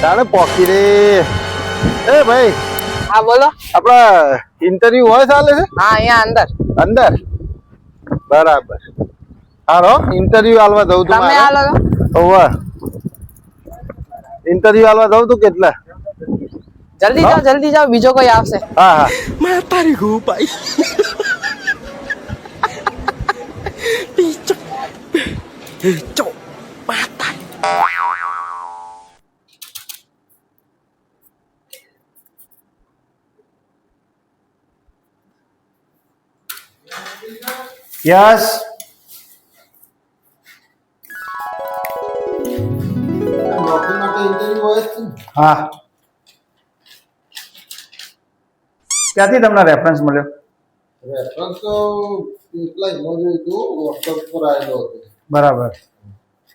તાણે પોકી રે એ ભાઈ હા બોલો. આપડા ઇન્ટરવ્યુ હોય ચાલે છે હા અહીંયા અંદર. અંદર બરાબર હારો ઇન્ટરવ્યુ આલવા દઉં તું તમે હાલો છો? ઓવા ઇન્ટરવ્યુ આલવા દઉં તું કેટલા જલ્દી જાઓ બીજો કોઈ આવશે. હા હા मैं तारी हूँ भाई Picho Picho Mata યસ નોકરી માટે ઇન્ટરવ્યુ હોય છે હા ક્યાંથી તમને રેફરન્સ મળ્યો? રેફરન્સ તો એટલા ઇમોજી હતું વોટ્સએપ પર આવેલો હતો બરાબર.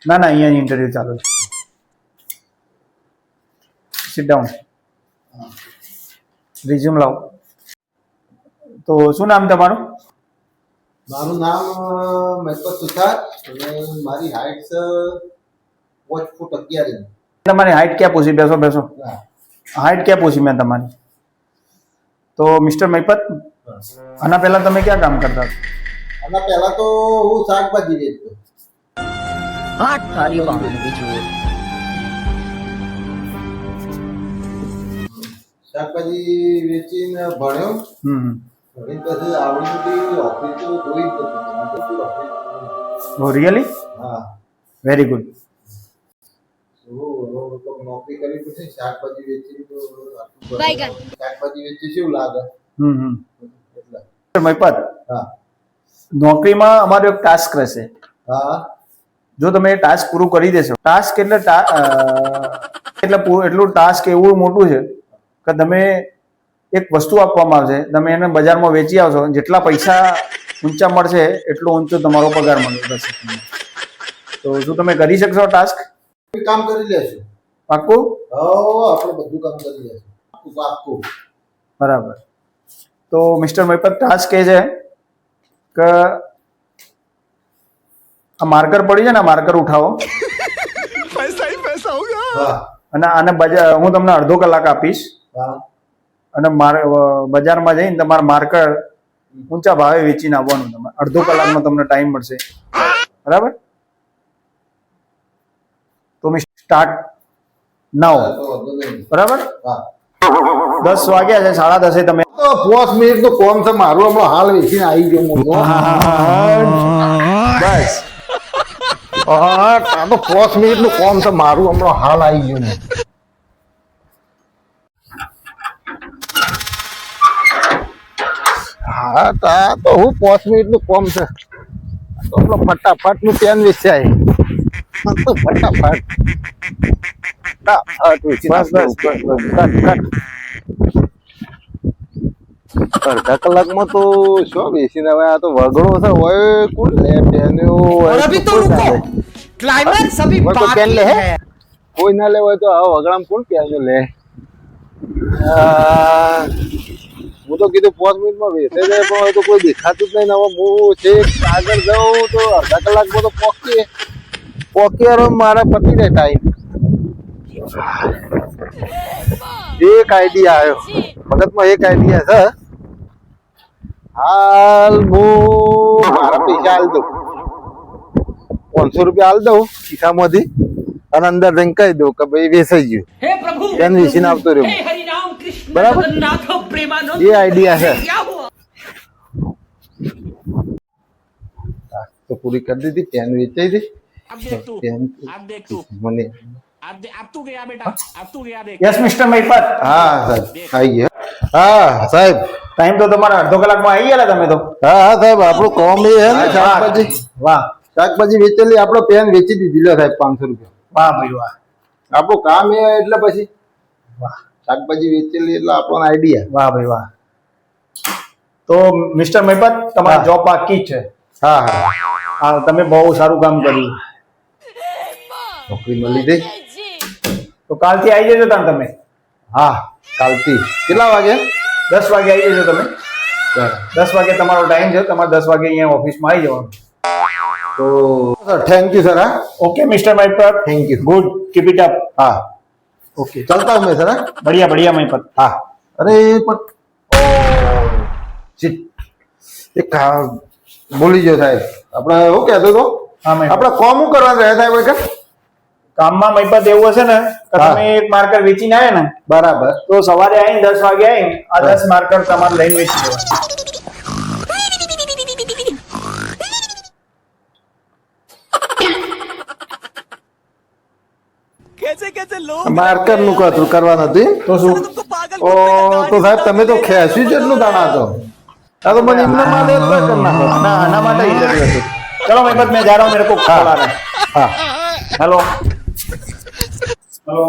ના ના અહીંયા ઇન્ટરવ્યુ ચાલુ છે. Sit down. રિઝ્યુમ લાવો. તો શું નામ તમારું? મારું નામ મહેપત સુથાર અને મારી હાઈટ છે 5 ફૂટ 11 ઇંચ. તમારી હાઈટ ક્યાં પૂછી? બેસો બેસો. હા. હાઈટ ક્યાં પૂછી મેં તમારી? તો મિસ્ટર મહિપત, આના પહેલા તમે ક્યાં કામ કરતા હતા? આના પહેલા તો હું શાકભાજી વેચતો. हाँ तारी बात बिजू શાકભાજી વેચીને ભણ્યો હમ ભણી પછી આવડી મોટી ઓફિસ તો જોઈ જ નથી ઓફિસ. ઓ રિયલી? હા વેરી ગુડ. નોકરી કરવી પડશે શાકભાજી વેચી તો શાકભાજી વેચી શું લાગે હમ એટલે મહિપત, હા નોકરીમાં અમારો એક ટાસ્ક રહેશે. હા જો તમે એ ટાસ્ક પૂરું કરી દેશો, ટાસ્ક એટલે એટલું ટાસ્ક એવું મોટું છે કે તમે એક વસ્તુ આપવામાં આવશે, તમે એને બજારમાં વેચી આવશો, જેટલા પૈસા ઊંચા મળશે એટલો ઊંચો તમારો પગાર મળશે. તો શું તમે કરી શકશો ટાસ્ક? કામ કરી લેશું. પાક્કું? આપણે બધું કામ કરી લેશું પાક્કું. બરાબર. તો મિસ્ટર મહિપત, ટાસ્ક એ છે કે આ માર્કર પડી છે ને, માર્કર ઉઠાવો पैसा ही पैसा होगा હા અને આને હું તમને અડધો કલાક આપીશ હા અને બજારમાં જઈને તમારે માર્કર ઊંચા ભાવે વેચીને આવવાનું. તમારે અડધો કલાકનો તમને ટાઈમ મળશે. બરાબર? તો સ્ટાર્ટ નાવ. તો વાંધો નહીં. બરાબર? હા 10 વાગ્યા છે, 10:30 તમે તો 5 મિનિટ નું કોમ છે મારું હમણાં હાલ વેચીને આવી ગયો મોટો. બસ હા તો 5 મિનિટ નું કોમ છે મારું હમણાં હાલ આવી ગયું. હા તા તો હું 5 મિનિટ નું કોમ છે તો આપણો ફટાફટ નું પેન વેચાય ફટાફટ બસ અડધા કલાકમાં તો શું બેસીને હવે આ તો વગડો છે હોય કોણ લે પેન્યો और अभी तो रुको क्लाइमैक्स अभी वो तो बाकी पहन ले है। है કોઈ ના લે હોય તો આ વગડામાં કોણ પેન્યો લે. હું તો કીધું 5 મિનિટમાં વેચાઈ જાય પણ હવે તો કોઈ દેખાતું જ નહીં ને હવે હું છે આગળ જાઉં તો અડધા કલાકમાં તો પોકી મારા પતિ ને ટાઈમ. એક આઈડિયા આવ્યો મગજમાં, એક આઈડિયા છે. હાલ હું મારા પૈસા હાલ દઉં, 500 રૂપિયા હાલ દઉં ખિસ્સામાંથી અને અંદર જઈને કહી દઉં કે ભાઈ વેચાઈ ગયું. हे प्रभु પેન વેચીને આવતો રહ્યો. हे हरि राम कृष्ण बराबर? जगन्नाथ प्रेमानंद ये आइडिया है. क्या हुआ તો પૂરી કરી દીધી, પેન વેચાઈ દી. अब देख तू પેન अब देख तू મને अब तू गया बेटा अब तू गया देख યસ મિસ્ટર મહિપત, હા સાહેબ આવી ગયા. હા સાહેબ ટાઈમ તો તમારા અડધો કલાકમાં આવી ગયા તમે તો. હા હા સાહેબ આપણું કોમ એ હે ને શાકભાજી વાહ વેચેલી આપણો પેન વેચી દીધી લે સાહેબ 500 રૂપિયા. વાહ ભાઈ વાહ આપણું કામ એ એટલે પછી વાહ શાકભાજી વેચેલી એટલે આપણો આઈડિયા. વાહ ભાઈ વાહ. તો મિસ્ટર મહિપત, તમારી જોબ બાકી જ છે. હા હા હા, તમે બહુ સારું કામ કર્યું. નોકરી મળી ગઈ. તો કાલથી આવી જજો તાણ તમે. હા કાલથી કેટલા વાગે? 10 વાગે આવી જજો તમે. 10 વાગે તમારો ટાઈમ છે, તમારે 10 વાગે અહીંયા ઓફિસમાં આવી જવાનું. તો થેન્ક યુ સર. હા okay mister Mahipat, thank you. Good, keep it up. હા ओके चलता हूँ मैं सर हाँ? बढ़िया बढ़िया महिपत हाँ अरे पण શીટ. એક બોલી ગયો સાહેબ આપણે શું કહેતો હતો હા महिपत આપણે કોમ શું કરવાનું રહ્યા સાહેબ કે કામમાં महिपत એવું હશે ને કે હા. તમે એક માર્કર વેચીને આવ્યા ને બરાબર તો સવારે આવીને 10 વાગે આવીને આ 10 માર્કર તમારે લઈને વેચી દેવા. માર્કર નું કતું કરવાનું હતું તો શું ઓ તો સાહેબ તમે તો ખેંચ્યું જેટલું દાણા હતો આ તો મને એમને માને જ ના કરી નાખો ના આના માટે ઇન્ટરવ્યુ હતું. चलो महिपत मैं जा रहा हूँ मेरे को कॉल आ रहा है. હા हेलो हेलो